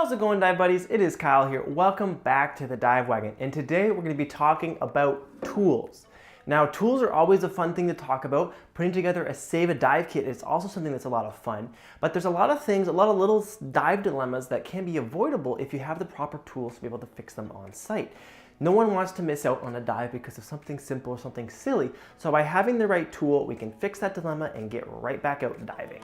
How's it going, dive buddies? It is Kyle here. Welcome back to the Dive Wagon. And today we're going to be talking about tools. Now, tools are always a fun thing to talk about. Putting together a save a dive kit is also something that's a lot of fun. But there's a lot of things, a lot of little dive dilemmas that can be avoidable if you have the proper tools to be able to fix them on site. No one wants to miss out on a dive because of something simple or something silly. So by having the right tool, we can fix that dilemma and get right back out diving.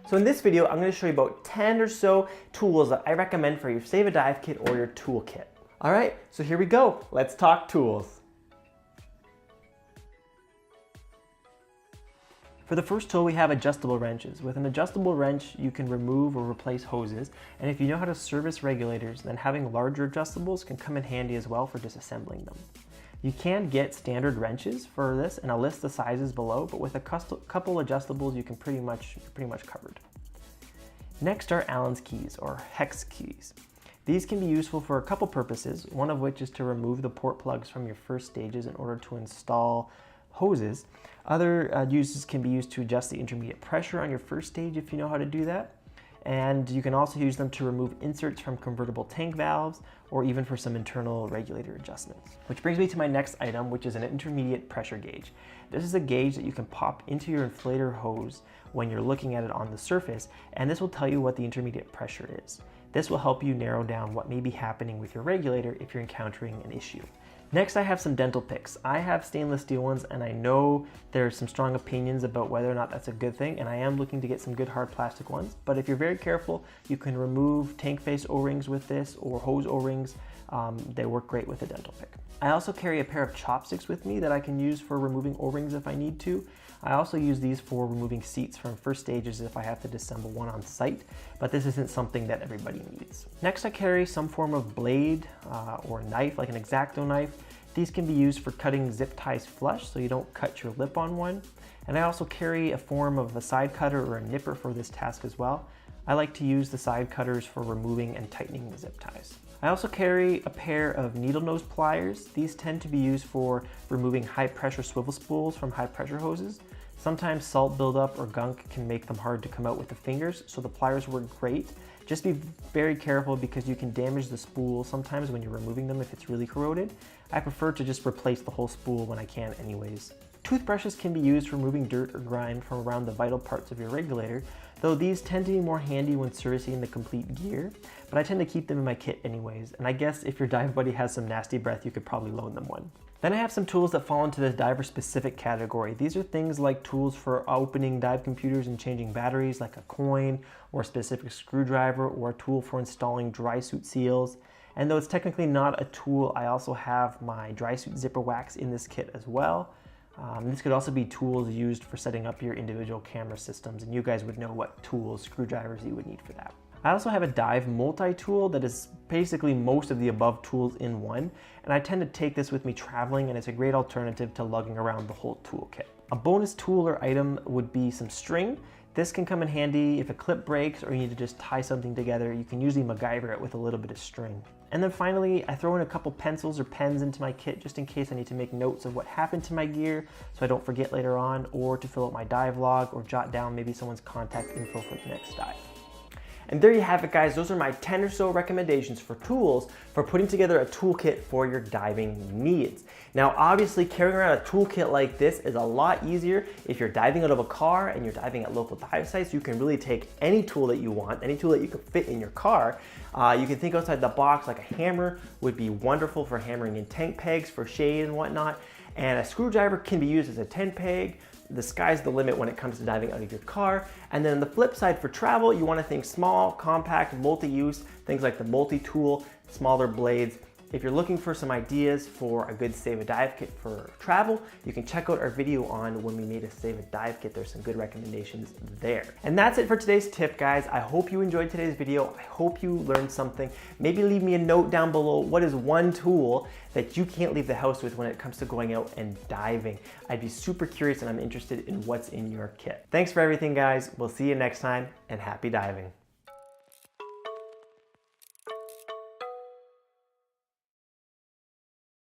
So in this video, I'm going to show you about 10 or so tools that I recommend for your save a dive kit or your tool kit. All right, so here we go. Let's talk tools. For the first tool, we have adjustable wrenches. With an adjustable wrench, you can remove or replace hoses. And if you know how to service regulators, then having larger adjustables can come in handy as well for disassembling them. You can get standard wrenches for this, and I'll list the sizes below, but with a couple adjustables, you're pretty much covered. Next are Allen's keys, or hex keys. These can be useful for a couple purposes, one of which is to remove the port plugs from your first stages in order to install hoses. Other uses can be used to adjust the intermediate pressure on your first stage if you know how to do that. And you can also use them to remove inserts from convertible tank valves or even for some internal regulator adjustments. Which brings me to my next item, which is an intermediate pressure gauge. This is a gauge that you can pop into your inflator hose when you're looking at it on the surface, and this will tell you what the intermediate pressure is. This will help you narrow down what may be happening with your regulator if you're encountering an issue. Next, I have some dental picks. I have stainless steel ones, and I know there's some strong opinions about whether or not that's a good thing, and I am looking to get some good hard plastic ones. But if you're very careful, you can remove tank face O-rings with this or hose O-rings. They work great with a dental pick. I also carry a pair of chopsticks with me that I can use for removing O-rings if I need to. I also use these for removing seats from first stages if I have to disassemble one on site, but this isn't something that everybody needs. Next, I carry some form of blade or knife, like an X-Acto knife. These can be used for cutting zip ties flush so you don't cut your lip on one. And I also carry a form of a side cutter or a nipper for this task as well. I like to use the side cutters for removing and tightening the zip ties. I also carry a pair of Needlenose Pliers. These tend to be used for removing high pressure swivel spools from high pressure hoses. Sometimes salt buildup or gunk can make them hard to come out with the fingers, so the pliers work great. Just be very careful because you can damage the spool sometimes when you're removing them if it's really corroded. I prefer to just replace the whole spool when I can anyways. Toothbrushes can be used for removing dirt or grime from around the vital parts of your regulator, though these tend to be more handy when servicing the complete gear, but I tend to keep them in my kit anyways, and I guess if your dive buddy has some nasty breath, you could probably loan them one. Then I have some tools that fall into the diver specific category. These are things like tools for opening dive computers and changing batteries, like a coin or a specific screwdriver, or a tool for installing dry suit seals. And though it's technically not a tool, I also have my dry suit zipper wax in this kit as well. This could also be tools used for setting up your individual camera systems, and you guys would know what tools, screwdrivers you would need for that. I also have a dive multi-tool that is basically most of the above tools in one, and I tend to take this with me traveling, and it's a great alternative to lugging around the whole toolkit. A bonus tool or item would be some string. This can come in handy if a clip breaks or you need to just tie something together. You can usually MacGyver it with a little bit of string. And then finally, I throw in a couple pencils or pens into my kit just in case I need to make notes of what happened to my gear so I don't forget later on, or to fill out my dive log or jot down maybe someone's contact info for the next dive. And there you have it, guys. Those are my 10 or so recommendations for tools for putting together a toolkit for your diving needs. Now, obviously, carrying around a toolkit like this is a lot easier if you're diving out of a car and you're diving at local dive sites. You can really take any tool that you want, any tool that you can fit in your car. You can think outside the box, like a hammer would be wonderful for hammering in tank pegs for shade and whatnot. And a screwdriver can be used as a tent peg. The sky's the limit when it comes to diving out of your car. And then the flip side, for travel, you want to think small, compact, multi-use, things like the multi-tool, smaller blades. If you're looking for some ideas for a good save a dive kit for travel, you can check out our video on when we made a save a dive kit. There's some good recommendations there. And that's it for today's tip, guys. I hope you enjoyed today's video. I hope you learned something. Maybe leave me a note down below. What is one tool that you can't leave the house with when it comes to going out and diving? I'd be super curious, and I'm interested in what's in your kit. Thanks for everything, guys. We'll see you next time, and happy diving.